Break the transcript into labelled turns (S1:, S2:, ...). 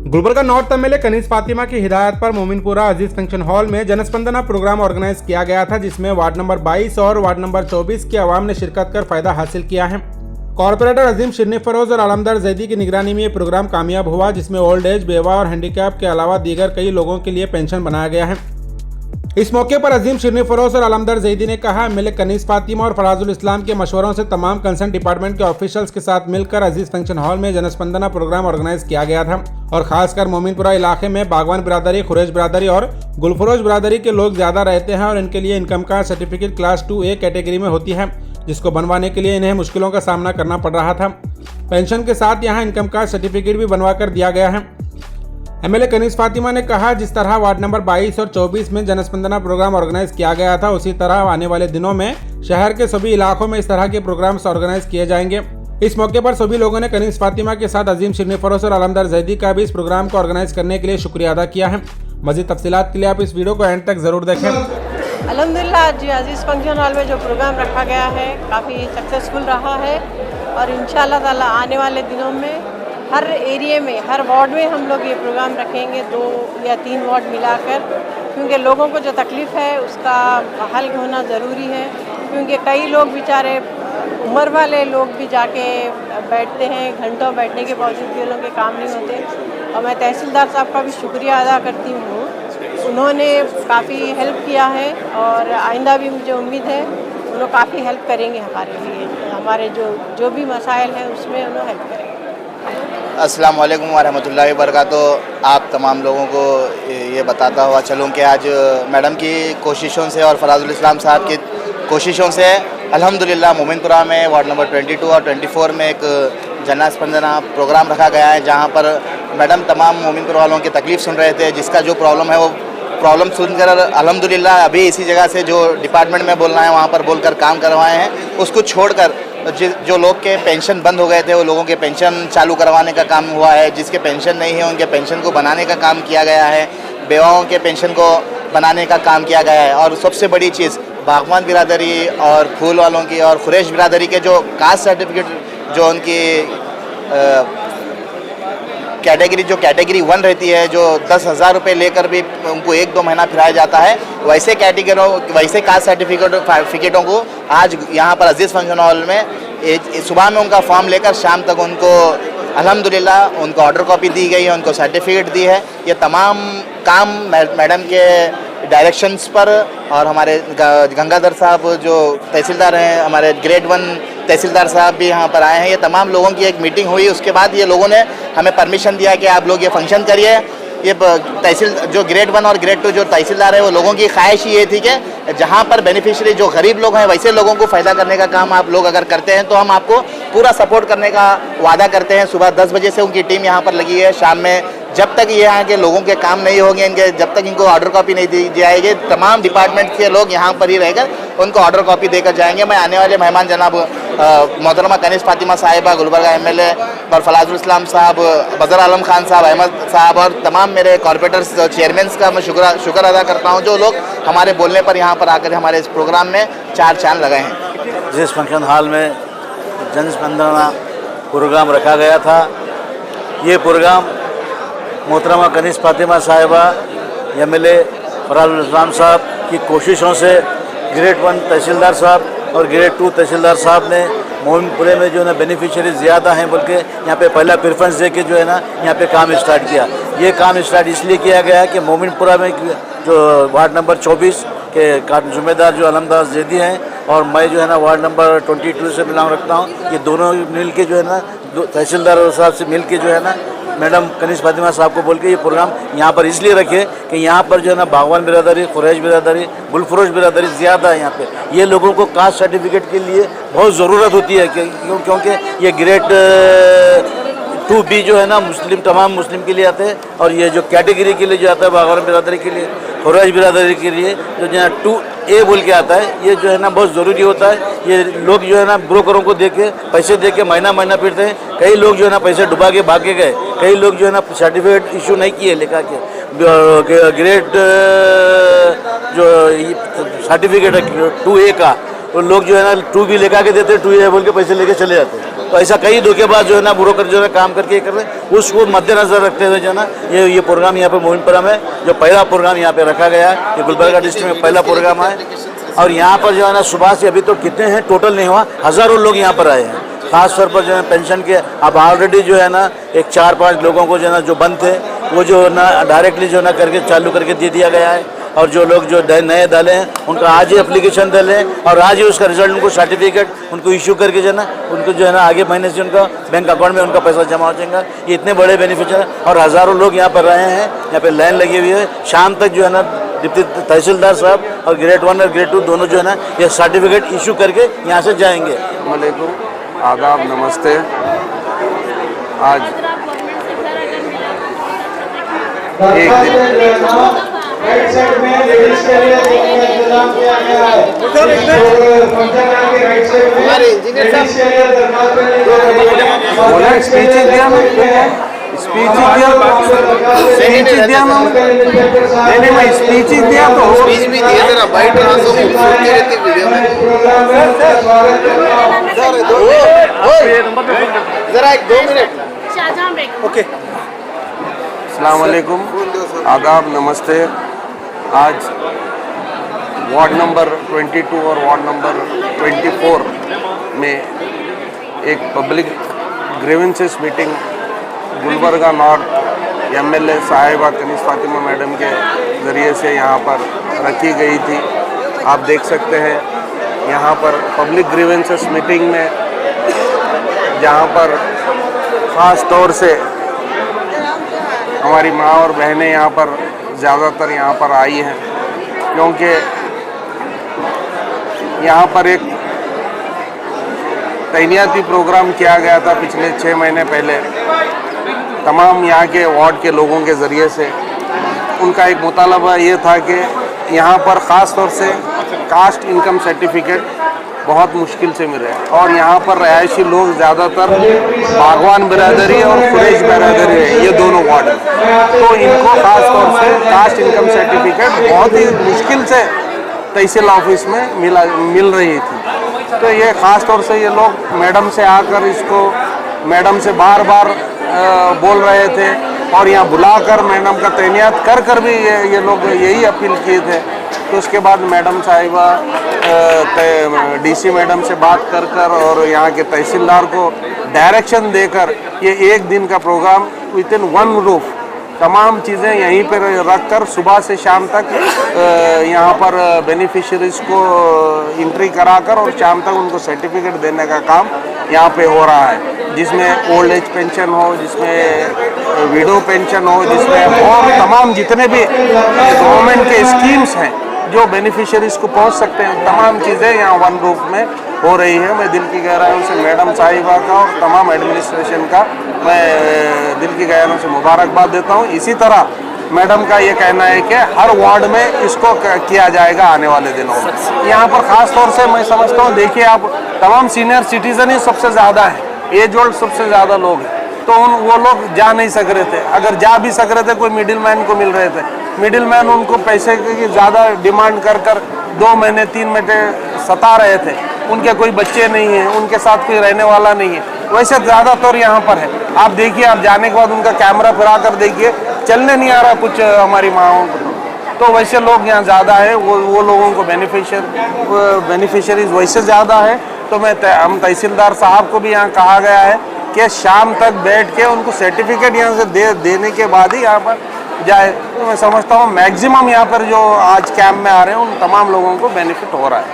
S1: Gulbarga north MLA कनीज Fatima की हिदायत पर मोमिनपुरा अजीज फंक्शन हॉल में जनस्पंदना प्रोग्राम ऑर्गेनाइज किया गया था, जिसमें वार्ड नंबर 22 और वार्ड नंबर 24 की आवाम ने शिरकत कर फायदा हासिल किया है। कॉर्पोरेटर अजीम शिरनी फरोज और आलमदार जैदी की निगरानी में ये प्रोग्राम कामयाब हुआ, जिसमें ओल्ड एज, बेवा और हैंडीकैप के अलावा दीगर कई लोगों के लिए पेंशन बनाया गया है। इस मौके पर अजीम शिरनी फरोज और आलमदार जैदी ने कहा, एमएलए कनीज फातिमा और फराजुल इस्लाम के मशवरों से तमाम कंसर्न डिपार्टमेंट के ऑफिशियल्स के साथ मिलकर अजीज फंक्शन हॉल में जनस्पंदना प्रोग्राम ऑर्गेनाइज किया गया था और खासकर मोमिनपुरा इलाके में बागवान बिरादरी, खुरेश बिरादरी और गुलफरोश बिरादरी के लोग ज्यादा रहते हैं और इनके लिए इनकम का सर्टिफिकेट क्लास 2A कैटेगरी में होती है, जिसको बनवाने के लिए इन्हें मुश्किलों का सामना करना पड़ रहा था। पेंशन के साथ यहाँ इनकम का सर्टिफिकेट भी बनवा कर दिया गया है। एमएलए कनीज फातिमा ने कहा, जिस तरह वार्ड नंबर 22 और 24 में जनस्पंदना प्रोग्राम ऑर्गेनाइज किया गया था, उसी तरह आने वाले दिनों में शहर के सभी इलाकों में इस तरह के प्रोग्राम्स ऑर्गेनाइज किए जाएंगे। इस मौके पर सभी लोगों ने कनीज फातिमा के साथ अजीम शिरनी फरोज और आलमदार जैदी का भी इस प्रोग्राम को ऑर्गेनाइज करने के लिए शुक्रिया अदा किया है। मजीद तफसीलात के लिए आप इस वीडियो को एंड तक जरूर देखें।
S2: अल्हम्दुलिल्लाह जी, अजीज़ फंक्शन हॉल में जो प्रोग्राम रखा गया है काफ़ी सक्सेसफुल रहा है और इंशाअल्लाह ताला आने वाले दिनों में हर एरिया में, हर वार्ड में हम लोग ये प्रोग्राम रखेंगे, 2 या 3 वार्ड मिलाकर, क्योंकि लोगों को जो तकलीफ़ है उसका हल होना ज़रूरी है। क्योंकि कई लोग बेचारे उम्र वाले लोग भी जाके बैठते हैं, घंटों बैठने के बावजूद भी उनके काम नहीं होते। और मैं तहसीलदार साहब का भी शुक्रिया अदा करती हूँ, उन्होंने काफ़ी हेल्प किया है और आइंदा भी मुझे उम्मीद है उन्होंने काफ़ी हेल्प करेंगे हमारे लिए, हमारे जो भी मसाइल हैं उसमें उन्होंने हेल्प करेंगे।
S3: अस्सलाम वालेकुम वरहमतुल्लाहि वबरकातुहू। आप तमाम लोगों को ये बताता हुआ चलूँ कि आज मैडम की कोशिशों से और फराजुल इस्लाम साहब की कोशिशों से अल्हम्दुलिल्लाह मोमिनपुरा में वार्ड नंबर 22 और 24 में एक जनस्पंदना प्रोग्राम रखा गया है, जहाँ पर मैडम तमाम मोमिनपुर वालों की तकलीफ़ सुन रहे थे। जिसका जो प्रॉब्लम है वो प्रॉब्लम सुनकर अल्हम्दुलिल्लाह अभी इसी जगह से जो डिपार्टमेंट में बोलना है वहाँ पर बोलकर काम करवाए हैं। उसको छोड़कर जो लोग के पेंशन बंद हो गए थे वो लोगों के पेंशन चालू करवाने का काम हुआ है। जिसके पेंशन नहीं है उनके पेंशन को बनाने का काम किया गया है। बेवाओं के पेंशन को बनाने का काम किया गया है। और सबसे बड़ी चीज़ बागवान बिरादरी और फूल वालों की और खुरेश बिरादरी के जो कास्ट सर्टिफिकेट जो उनकी कैटेगरी 1 रहती है, जो 10,000 रुपये लेकर भी उनको 1-2 महीना फिराया जाता है, वैसे कास्ट सर्टिफिकेटों को आज यहाँ पर अजीज़ फंक्शन हॉल में सुबह में उनका फॉर्म लेकर शाम तक उनको अल्हम्दुलिल्लाह उनको ऑर्डर कॉपी दी गई है, उनको सर्टिफिकेट दी है। ये तमाम काम मैडम के डायरेक्शंस पर और हमारे गंगाधर साहब जो तहसीलदार हैं, हमारे ग्रेड 1 तहसीलदार साहब भी यहाँ पर आए हैं। ये तमाम लोगों की एक मीटिंग हुई, उसके बाद ये लोगों ने हमें परमिशन दिया कि आप लोग ये फंक्शन करिए। ये तहसील जो ग्रेड 1 और ग्रेड 2 जो तहसीलदार है वो लोगों की ख्वाहिश ये थी कि जहाँ पर बेनिफिशियरी जो गरीब लोग हैं वैसे लोगों को फ़ायदा करने का काम आप लोग अगर करते हैं तो हम आपको पूरा सपोर्ट करने का वादा करते हैं। सुबह 10 बजे से उनकी टीम यहाँ पर लगी है। शाम में जब तक ये यहाँ के लोगों के काम नहीं होंगे, जब तक इनको ऑर्डर कॉपी नहीं दी जाएगी, तमाम डिपार्टमेंट के लोग यहाँ पर ही रहकर उनको ऑर्डर कॉपी देकर जाएंगे। मैं आने वाले मेहमान जनाब मोहतरमा कनीज फातिमा साहिबा, गुलबर्गा एमएलए और फराजुल इस्लाम साहब, बदर आलम खान साहब, अहमद साहब और तमाम मेरे कॉर्पोरेटर्स चेयरमैन का मैं शुक्र अदा करता हूँ, जो लोग हमारे बोलने पर यहाँ पर आकर हमारे इस प्रोग्राम में 4 चांद लगाए हैं।
S4: जिस फंक्शन हॉल में जनस्पंदना प्रोग्राम रखा गया था, ये प्रोग्राम मोहतरमा कनीज फातिमा साहिबा, एमएलए फराजुल इस्लाम साहब की कोशिशों से ग्रेड 1 तहसीलदार साहब और ग्रेड 2 तहसीलदार साहब ने मोमिनपुरे में जो है ना बेनिफिशियरी ज़्यादा हैं बोल के यहाँ पे पहला प्रेफरेंस दे के जो है ना यहाँ पे काम स्टार्ट किया। ये काम स्टार्ट इसलिए किया गया कि मोमिनपुरा में जो वार्ड नंबर 24 के जुम्मेदार जो आलमदार जैदी हैं और मैं जो है ना वार्ड नंबर 22 से बिलोंग रखता हूँ, ये दोनों मिल के जो है ना तहसीलदार साहब से मिल के जो है ना मैडम कनीज फातिमा साहब को बोल के ये प्रोग्राम यहाँ पर इसलिए रखे कि यहाँ पर जो है ना बागवान बिरादरी, खुरैश बिरादरी, गुलफरोश बिरादरी ज़्यादा है। यहाँ पे ये लोगों को कास्ट सर्टिफिकेट के लिए बहुत ज़रूरत होती है क्योंकि ये ग्रेड 2B जो है ना तमाम मुस्लिम के लिए आते हैं और ये जो कैटेगरी के लिए जो आता है बागवान बिरादरी के लिए, खुरैश बिरादरी के लिए जो है 2A बोल के आता है, ये जो है ना बहुत ज़रूरी होता है। ये लोग जो है ना ब्रोकरों को देके पैसे दे के महीना फिरते हैं। कई लोग जो है ना पैसे डुबा के भागे गए, कई लोग जो है ना सर्टिफिकेट इशू नहीं किए लेकर के ग्रेड जो सर्टिफिकेट है 2A का, वो लोग जो है ना 2B लेकर के देते हैं, 2A बोल के पैसे लेके चले जाते हैं। तो ऐसा कई धोखेबाज जो है ना ब्रोकर जो है काम करके कर रहे हैं, उसको मद्देनजर रखते हुए जो है ना ये प्रोग्राम यहाँ पे मोमिनपुरा में जो पहला प्रोग्राम यहाँ पे रखा गया है, ये गुलबर्गा डिस्ट्रिक्ट में पहला प्रोग्राम है। और यहाँ पर जो है ना सुबह से अभी तो कितने हैं टोटल नहीं हुआ, हज़ारों लोग यहाँ पर आए हैं। खास तौर पर जो है पेंशन के अब ऑलरेडी जो है ना एक 4-5 लोगों को जो है ना जो बंद थे वो जो है ना डायरेक्टली जो है ना करके चालू करके दे दिया गया है। और जो लोग जो नए डाले हैं उनका आज ही एप्लीकेशन डालें और आज ही उसका रिजल्ट उनको सर्टिफिकेट उनको इशू करके जो है ना उनको जो है ना आगे महीने से उनका बैंक अकाउंट में उनका पैसा जमा हो जाएगा। ये इतने बड़े बेनिफिशियर हैं और हज़ारों लोग यहाँ पर रहे हैं, यहाँ पे लाइन लगी हुई है। शाम तक जो है ना डिप्टी तहसीलदार साहब और ग्रेड 1 और ग्रेड 2 दोनों जो है ना ये सर्टिफिकेट इशू करके यहाँ से जाएंगे।
S5: वालेकुम, आदाब, नमस्ते। आज एक दिन
S6: राइट साइड में लेडीज के लिए इंतजाम किया गया है। फंक्शन के राइट साइड में लेडीज के लिए दरखास्त
S5: बोला स्पीच दिया मैं स्पीच दिया मैंने मैं स्पीच दिया तो
S3: स्पीच भी दिए थे ना, बाइट वीडियो में जरा 1-2 मिनट।
S5: ओके। अस्सलाम वालेकुम, आदाब, नमस्ते। आज वार्ड नंबर 22 और वार्ड नंबर 24 में एक public grievances meeting Gulbarga north MLA साहिबा कनीज फातिमा मैडम के ज़रिए से यहाँ पर रखी गई थी। आप देख सकते हैं यहाँ पर पब्लिक ग्रीवेंसेस मीटिंग में जहाँ पर ख़ास तौर से हमारी माँ और बहनें यहाँ पर ज़्यादातर यहाँ पर आई हैं, क्योंकि यहाँ पर एक तैनाती प्रोग्राम किया गया था पिछले 6 महीने पहले तमाम यहाँ के वार्ड के लोगों के ज़रिए से। उनका एक मुतालबा ये था कि यहाँ पर ख़ास तौर से कास्ट इनकम सर्टिफिकेट बहुत मुश्किल से मिले और यहाँ पर रहायशी लोग ज़्यादातर बागवान बिरादरी और कुरैश बिरादरी है, ये दोनों वार्ड हैं। तो इनको ख़ास तौर से कास्ट इनकम सर्टिफिकेट बहुत ही मुश्किल से तहसील ऑफिस में मिल रही थी। तो ये ख़ास तौर से ये लोग मैडम से आकर इसको मैडम से बार बार बोल रहे थे और यहाँ बुलाकर मैडम का तैनात कर भी ये लोग यही अपील किए थे। तो उसके बाद मैडम साहिबा डीसी मैडम से बात कर और यहाँ के तहसीलदार को डायरेक्शन देकर ये एक दिन का programme within one roof तमाम चीज़ें यहीं पर रख कर सुबह से शाम तक यहाँ पर बेनिफिशरीज को एंट्री कराकर और शाम तक उनको सर्टिफिकेट देने का काम यहाँ पे हो रहा है, जिसमें ओल्ड एज पेंशन हो, जिसमें विडो पेंशन हो, जिसमें और तमाम जितने भी गवर्नमेंट के स्कीम्स हैं जो बेनिफिशरीज को पहुंच सकते हैं, तमाम चीज़ें यहाँ वन रूफ में हो रही है। मैं दिल की गहराइयों से मैडम साहिबा का और तमाम एडमिनिस्ट्रेशन का मैं दिल की गहराइयों से मुबारकबाद देता हूँ। इसी तरह मैडम का ये कहना है कि हर वार्ड में इसको किया जाएगा आने वाले दिनों में। यहाँ पर ख़ास तौर से मैं समझता हूँ, देखिए आप तमाम सीनियर सिटीज़न ही सबसे ज़्यादा है, एज ओल्ड सबसे ज़्यादा लोग हैं, तो वो लोग जा नहीं सक रहे थे। अगर जा भी सक रहे थे कोई मिडिल मैन को मिल रहे थे, मिडिल मैन उनको पैसे की ज़्यादा डिमांड कर 2 महीने 3 महीने सता रहे थे। उनके कोई बच्चे नहीं हैं, उनके साथ कोई रहने वाला नहीं है, वैसे ज़्यादातर यहाँ पर है। आप देखिए, आप जाने के बाद उनका कैमरा फिरा कर देखिए, चलने नहीं आ रहा कुछ हमारी माँओं को, तो वैसे लोग यहाँ ज़्यादा है, वो लोगों को बेनिफिशरीज वैसे ज़्यादा है। तो हम तहसीलदार साहब को भी यहाँ कहा गया है कि शाम तक बैठ के उनको सर्टिफिकेट यहाँ से देने के बाद ही यहाँ पर जाए। तो मैं समझता हूँ मैक्सिमम यहाँ पर जो आज कैंप में आ रहे हैं उन तमाम लोगों को बेनिफिट हो रहा है।